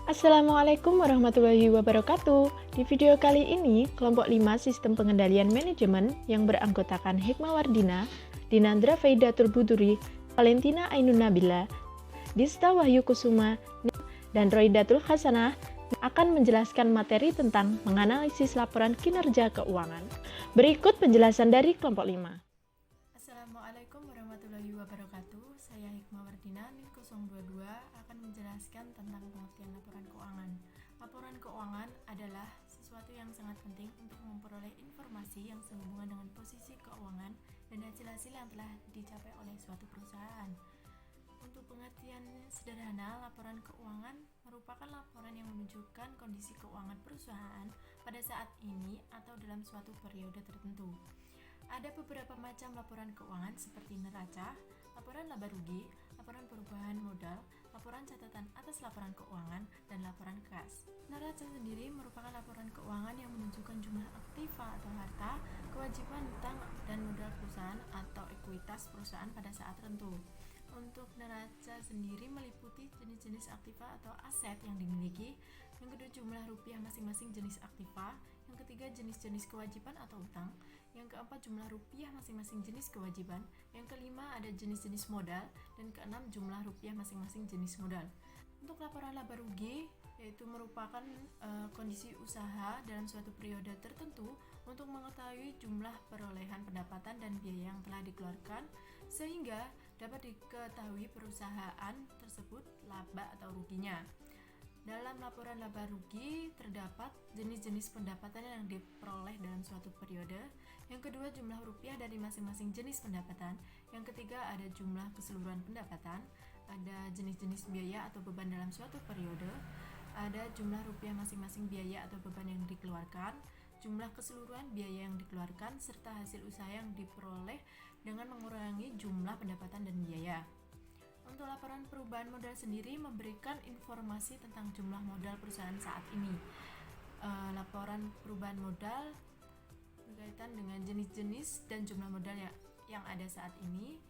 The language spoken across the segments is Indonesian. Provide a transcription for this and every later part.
Assalamualaikum warahmatullahi wabarakatuh. Di video kali ini, kelompok 5 Sistem Pengendalian Manajemen yang beranggotakan Hikmah Wardina, Dinandra Faidatul Buduri, Valentina Ainun Nabila, Dista Wahyu Kusuma, dan Roidatul Hasanah akan menjelaskan materi tentang menganalisis laporan kinerja keuangan. Berikut penjelasan dari kelompok 5. Assalamualaikum warahmatullahi wabarakatuh. Saya Hikmah Wardina, NIM 022 akan menjelaskan tentang pengertian laporan keuangan. Laporan keuangan adalah sesuatu yang sangat penting untuk memperoleh informasi yang sehubungan dengan posisi keuangan dan hasil-hasil yang telah dicapai oleh suatu perusahaan. Untuk pengertian sederhana, laporan keuangan merupakan laporan yang menunjukkan kondisi keuangan perusahaan pada saat ini atau dalam suatu periode tertentu. Ada beberapa macam laporan keuangan seperti neraca, laporan laba rugi, laporan perubahan modal, laporan catatan atas laporan keuangan, dan laporan kas. Neraca sendiri merupakan laporan keuangan yang menunjukkan jumlah aktiva atau harta, kewajiban hutang dan modal perusahaan atau ekuitas perusahaan pada saat tertentu. Untuk neraca sendiri meliputi jenis-jenis aktiva atau aset yang dimiliki, yang kedua jumlah rupiah masing-masing jenis aktiva, yang ketiga jenis-jenis kewajiban atau utang, yang keempat jumlah rupiah masing-masing jenis kewajiban, yang kelima ada jenis-jenis modal, dan keenam jumlah rupiah masing-masing jenis modal. Untuk laporan laba rugi, yaitu merupakan kondisi usaha dalam suatu periode tertentu untuk mengetahui jumlah perolehan pendapatan dan biaya yang telah dikeluarkan, sehingga dapat diketahui perusahaan tersebut laba atau ruginya. Dalam laporan laba rugi terdapat jenis-jenis pendapatan yang diperoleh dalam suatu periode. Yang kedua jumlah rupiah dari masing-masing jenis pendapatan. Yang ketiga ada jumlah keseluruhan pendapatan. Ada jenis-jenis biaya atau beban dalam suatu periode. Ada jumlah rupiah masing-masing biaya atau beban yang dikeluarkan. Jumlah keseluruhan biaya yang dikeluarkan serta hasil usaha yang diperoleh dengan mengurangi jumlah pendapatan dan biaya. Untuk laporan perubahan modal sendiri memberikan informasi tentang jumlah modal perusahaan saat ini. Laporan perubahan modal berkaitan dengan jenis-jenis dan jumlah modal yang ada saat ini,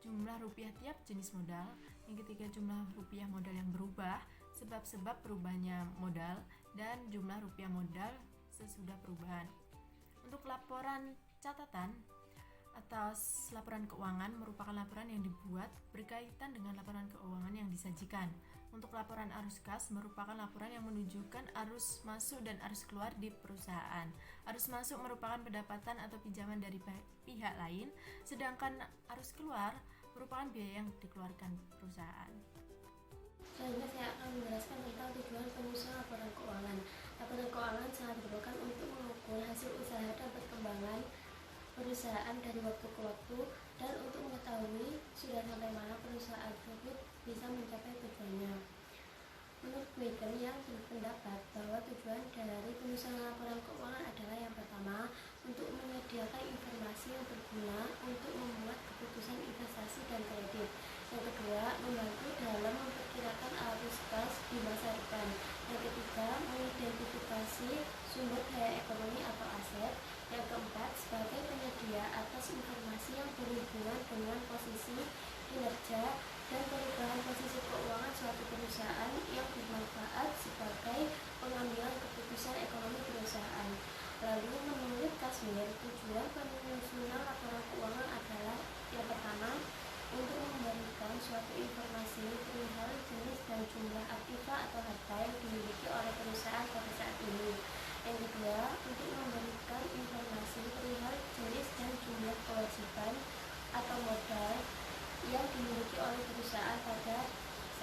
jumlah rupiah tiap jenis modal, yang ketiga jumlah rupiah modal yang berubah, sebab-sebab perubahannya modal, dan jumlah rupiah modal sesudah perubahan. Untuk laporan catatan atas laporan keuangan merupakan laporan yang dibuat berkaitan dengan laporan keuangan yang disajikan. Untuk laporan arus kas merupakan laporan yang menunjukkan arus masuk dan arus keluar di perusahaan. Arus masuk merupakan pendapatan atau pinjaman dari pihak lain, sedangkan arus keluar merupakan biaya yang dikeluarkan perusahaan. Selanjutnya saya akan menjelaskan tentang tujuan penyusunan laporan keuangan. Laporan keuangan sangat diperlukan untuk mengukur hasil usaha dan perkembangan perusahaan dari waktu ke waktu dan untuk mengetahui sudah sampai mana perusahaan tersebut bisa mencapai tujuannya. Menurut Witten yang berpendapat bahwa tujuan dari penyusunan laporan keuangan adalah yang pertama, untuk menyediakan informasi yang berguna untuk membuat keputusan investasi dan kredit. Yang kedua, membantu dalam memperkirakan arus kas di masa depan. Yang ketiga, mengidentifikasi sumber daya ekonomi atau aset. Yang keempat, sebagai penyedia atas informasi yang berhubungan dengan posisi, kinerja, dan perubahan posisi keuangan suatu perusahaan yang bermanfaat sebagai pengambilan keputusan ekonomi perusahaan. Lalu menurut Kasmir, tujuan penyusunan laporan keuangan adalah yang pertama, untuk memberikan suatu informasi perihal jenis dan jumlah aktiva atau harta yang dimiliki oleh perusahaan pada saat ini. Yang kedua, untuk memberikan informasi perihal jenis dan jumlah kewajiban atau modal yang dimiliki oleh perusahaan pada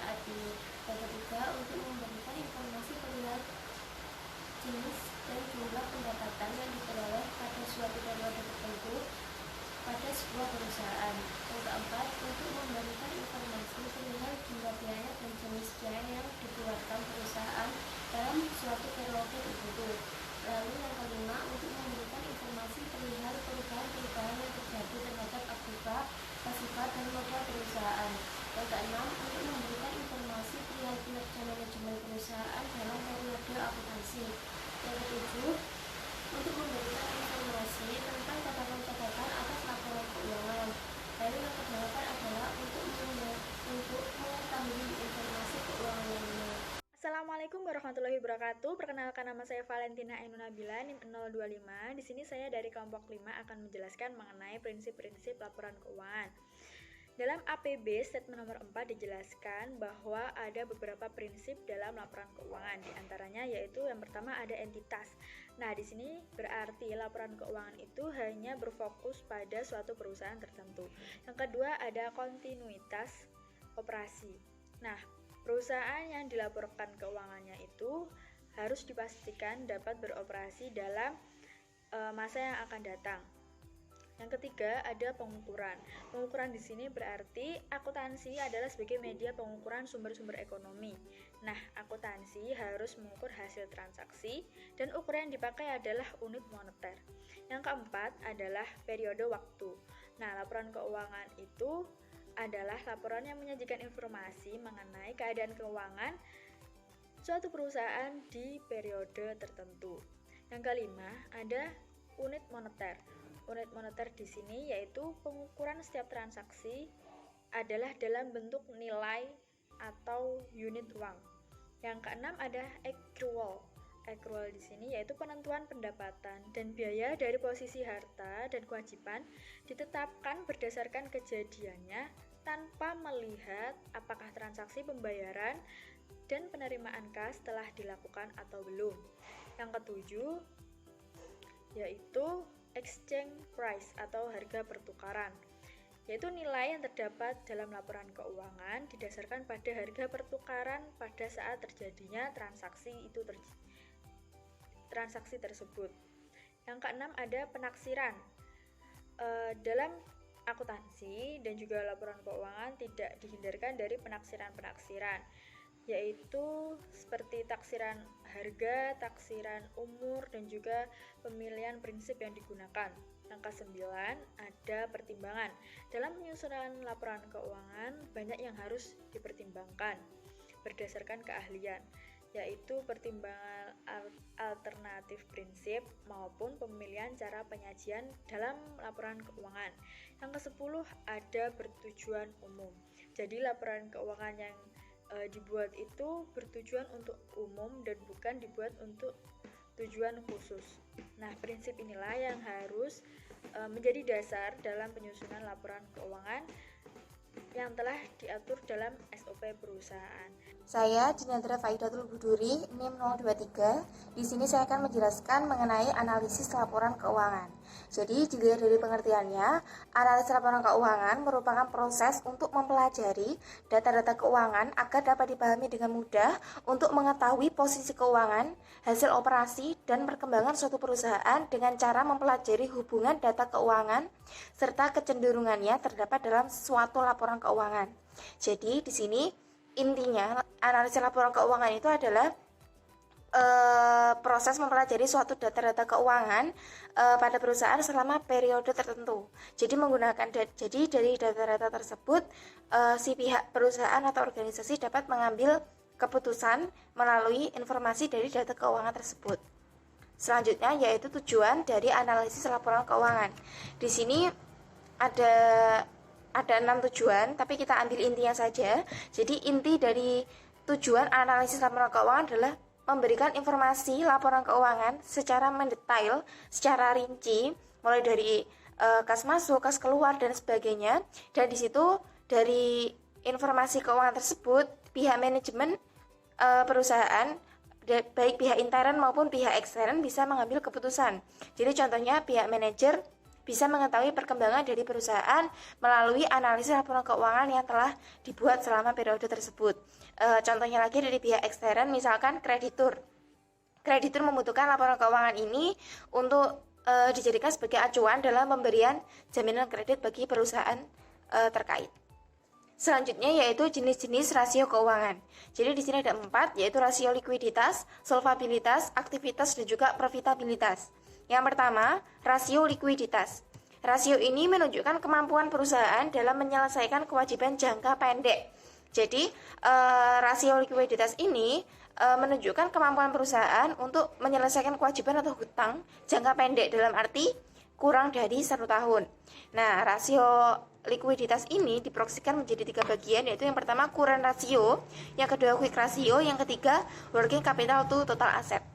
saat ini. Yang ketiga, untuk memberikan informasi perihal jenis dan jumlah pendapatan yang diperoleh pada suatu periode tertentu pada sebuah perusahaan. Yang keempat, untuk memberikan informasi perihal jumlah biaya dan jenis biaya yang dikeluarkan perusahaan dalam suatu periode tertentu. Lalu yang kelima, untuk memberikan informasi perihal perubahan-perubahan yang terjadi terhadap aktiva, pasifah, dan modal perusahaan. Yang keenam, untuk memberikan informasi perihal kinerja manajemen perusahaan dalam periode akuntansi. Yang ketujuh, untuk memberikan informasi tentang catatan-catatan atas laporan keuangan. Lalu yang kedelapan adalah untuk mengetahui informasi Assalamualaikum warahmatullahi wabarakatuh. Perkenalkan, nama saya Valentina Ainun Nabila, NIM 025. Di sini saya dari kelompok 5 akan menjelaskan mengenai prinsip-prinsip laporan keuangan. Dalam APB statement nomor 4 dijelaskan bahwa ada beberapa prinsip dalam laporan keuangan. Di antaranya yaitu yang pertama ada entitas. Nah, di sini berarti laporan keuangan itu hanya berfokus pada suatu perusahaan tertentu. Yang kedua ada kontinuitas operasi. Nah, perusahaan yang dilaporkan keuangannya itu harus dipastikan dapat beroperasi dalam masa yang akan datang. Yang ketiga ada pengukuran. Pengukuran di sini berarti akuntansi adalah sebagai media pengukuran sumber-sumber ekonomi. Nah, akuntansi harus mengukur hasil transaksi dan ukuran yang dipakai adalah unit moneter. Yang keempat adalah periode waktu. Nah, laporan keuangan itu adalah laporan yang menyajikan informasi mengenai keadaan keuangan suatu perusahaan di periode tertentu. Yang kelima, ada unit moneter. Unit moneter di sini yaitu pengukuran setiap transaksi adalah dalam bentuk nilai atau unit uang. Yang keenam ada accrual. Accrual di sini yaitu penentuan pendapatan dan biaya dari posisi harta dan kewajiban ditetapkan berdasarkan kejadiannya tanpa melihat apakah transaksi pembayaran dan penerimaan kas telah dilakukan atau belum. Yang ketujuh yaitu exchange price atau harga pertukaran, yaitu nilai yang terdapat dalam laporan keuangan didasarkan pada harga pertukaran pada saat terjadinya transaksi tersebut. Yang keenam ada penaksiran. Dalam akuntansi dan juga laporan keuangan tidak dihindarkan dari penaksiran-penaksiran, yaitu seperti taksiran harga, taksiran umur, dan juga pemilihan prinsip yang digunakan. Yang kesembilan ada pertimbangan. Dalam penyusunan laporan keuangan banyak yang harus dipertimbangkan berdasarkan keahlian, yaitu pertimbangan alternatif prinsip maupun pemilihan cara penyajian dalam laporan keuangan. Yang ke-10 ada bertujuan umum. Jadi laporan keuangan yang dibuat itu bertujuan untuk umum dan bukan dibuat untuk tujuan khusus. Nah, prinsip inilah yang harus menjadi dasar dalam penyusunan laporan keuangan yang telah diatur dalam SOP perusahaan. Saya Dinandra Faidatul Buduri, NIM 023. Di sini saya akan menjelaskan mengenai analisis laporan keuangan. Jadi, dilihat dari pengertiannya, analisis laporan keuangan merupakan proses untuk mempelajari data-data keuangan agar dapat dipahami dengan mudah untuk mengetahui posisi keuangan, hasil operasi, dan perkembangan suatu perusahaan dengan cara mempelajari hubungan data keuangan serta kecenderungannya terdapat dalam suatu laporan keuangan. Jadi, di sini intinya analisis laporan keuangan itu adalah proses mempelajari suatu data-data keuangan pada perusahaan selama periode tertentu. Jadi dari data-data tersebut si pihak perusahaan atau organisasi dapat mengambil keputusan melalui informasi dari data keuangan tersebut. Selanjutnya yaitu tujuan dari analisis laporan keuangan. Di sini ada 6 tujuan, tapi kita ambil intinya saja. Jadi inti dari tujuan analisis laporan keuangan adalah memberikan informasi laporan keuangan secara mendetail, secara rinci, mulai dari kas masuk, kas keluar, dan sebagainya. Dan di situ dari informasi keuangan tersebut, pihak manajemen perusahaan, baik pihak intern maupun pihak ekstern bisa mengambil keputusan. Jadi contohnya pihak manajer bisa mengetahui perkembangan dari perusahaan melalui analisis laporan keuangan yang telah dibuat selama periode tersebut. Contohnya lagi dari pihak ekstern, misalkan kreditur. Kreditur membutuhkan laporan keuangan ini untuk dijadikan sebagai acuan dalam pemberian jaminan kredit bagi perusahaan terkait. Selanjutnya yaitu jenis-jenis rasio keuangan. Jadi di sini ada 4, yaitu rasio likuiditas, solvabilitas, aktivitas, dan juga profitabilitas. Yang pertama, rasio likuiditas. Rasio ini menunjukkan kemampuan perusahaan dalam menyelesaikan kewajiban jangka pendek. Jadi, rasio likuiditas ini menunjukkan kemampuan perusahaan untuk menyelesaikan kewajiban atau hutang jangka pendek dalam arti kurang dari 1 tahun. Nah, rasio likuiditas ini diproyeksikan menjadi 3 bagian, yaitu yang pertama current ratio, yang kedua quick ratio, yang ketiga working capital to total asset.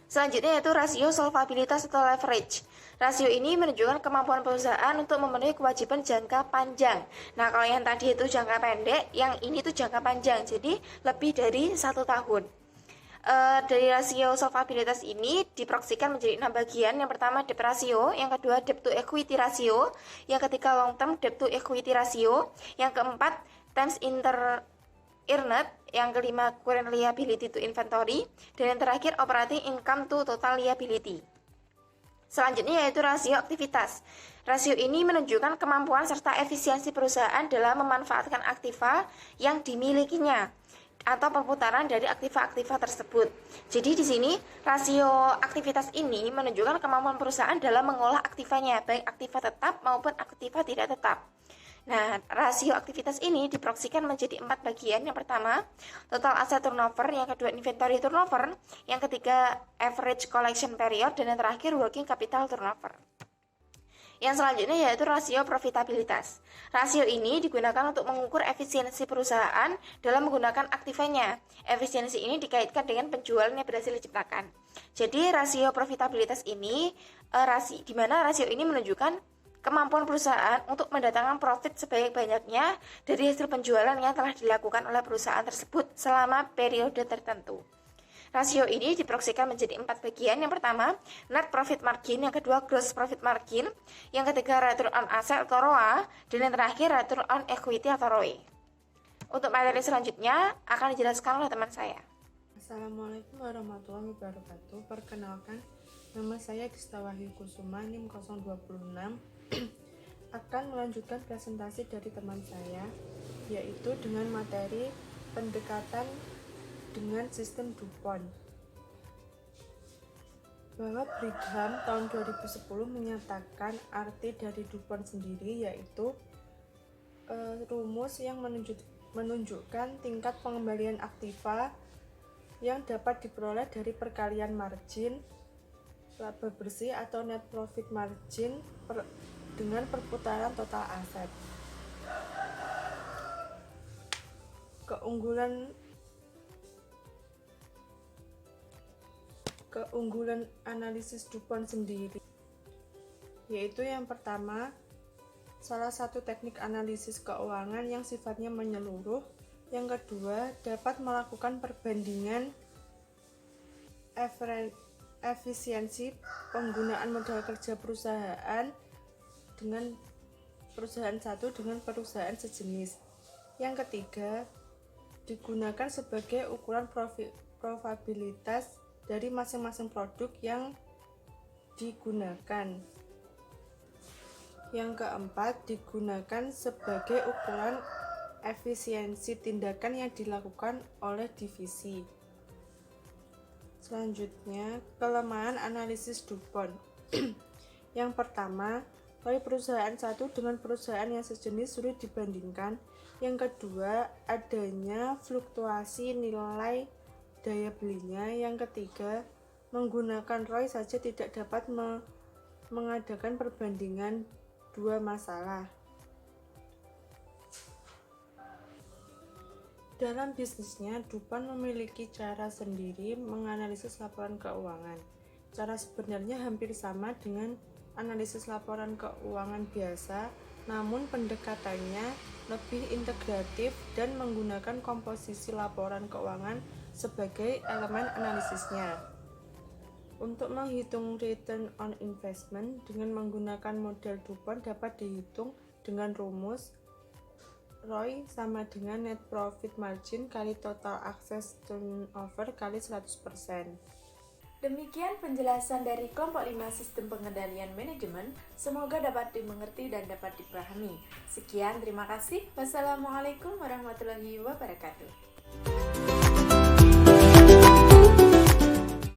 Selanjutnya yaitu rasio solvabilitas atau leverage. Rasio ini menunjukkan kemampuan perusahaan untuk memenuhi kewajiban jangka panjang. Nah, kalau yang tadi itu jangka pendek, yang ini tuh jangka panjang, jadi lebih dari 1 tahun. Dari rasio solvabilitas ini diproyeksikan menjadi 6 bagian. Yang pertama debt ratio, yang kedua debt to equity ratio, yang ketiga long term debt to equity ratio, yang keempat times earned, yang kelima current liability to inventory, dan yang terakhir operating income to total liability. Selanjutnya yaitu rasio aktivitas. Rasio ini menunjukkan kemampuan serta efisiensi perusahaan dalam memanfaatkan aktiva yang dimilikinya atau perputaran dari aktiva-aktiva tersebut. Jadi di sini rasio aktivitas ini menunjukkan kemampuan perusahaan dalam mengolah aktivanya, baik aktiva tetap maupun aktiva tidak tetap. Nah, rasio aktivitas ini diproyeksikan menjadi 4 bagian. Yang pertama, total asset turnover, yang kedua inventory turnover, yang ketiga average collection period, dan yang terakhir working capital turnover. Yang selanjutnya yaitu rasio profitabilitas. Rasio ini digunakan untuk mengukur efisiensi perusahaan dalam menggunakan aktivanya. Efisiensi ini dikaitkan dengan penjualan yang berhasil diciptakan. Jadi rasio profitabilitas ini di mana rasio ini menunjukkan kemampuan perusahaan untuk mendatangkan profit sebanyak-banyaknya dari hasil penjualan yang telah dilakukan oleh perusahaan tersebut selama periode tertentu. Rasio ini diproyeksikan menjadi 4 bagian. Yang pertama, net profit margin, yang kedua gross profit margin, yang ketiga return on asset atau ROA, dan yang terakhir return on equity atau ROE. Untuk materi selanjutnya akan dijelaskan oleh teman saya. Assalamualaikum warahmatullahi wabarakatuh. Perkenalkan, nama saya Gista Wahyu Kusuma, NIM 026, akan melanjutkan presentasi dari teman saya, yaitu dengan materi pendekatan dengan sistem DuPont. Bahwa Brigham tahun 2010 menyatakan arti dari DuPont sendiri, yaitu rumus yang menunjukkan tingkat pengembalian aktiva yang dapat diperoleh dari perkalian margin laba bersih atau net profit margin dengan perputaran total aset. Keunggulan analisis DuPont sendiri, yaitu yang pertama, salah satu teknik analisis keuangan yang sifatnya menyeluruh. Yang kedua, dapat melakukan perbandingan efisiensi penggunaan modal kerja perusahaan dengan perusahaan satu dengan perusahaan sejenis. Yang ketiga, digunakan sebagai ukuran probabilitas dari masing-masing produk yang digunakan. Yang keempat, digunakan sebagai ukuran efisiensi tindakan yang dilakukan oleh divisi. Selanjutnya, kelemahan analisis DuPont. Yang pertama, ROI perusahaan satu dengan perusahaan yang sejenis sulit dibandingkan. Yang kedua, adanya fluktuasi nilai daya belinya. Yang ketiga, menggunakan ROI saja tidak dapat mengadakan perbandingan dua masalah. Dalam bisnisnya, DuPont memiliki cara sendiri menganalisis laporan keuangan. Cara sebenarnya hampir sama dengan analisis laporan keuangan biasa, namun pendekatannya lebih integratif dan menggunakan komposisi laporan keuangan sebagai elemen analisisnya. Untuk menghitung return on investment dengan menggunakan model DuPont dapat dihitung dengan rumus ROI sama dengan net profit margin kali total assets turnover kali 100%. Demikian penjelasan dari kelompok 5 sistem pengendalian manajemen. Semoga dapat dimengerti dan dapat dipahami. Sekian, terima kasih. Wassalamualaikum warahmatullahi wabarakatuh.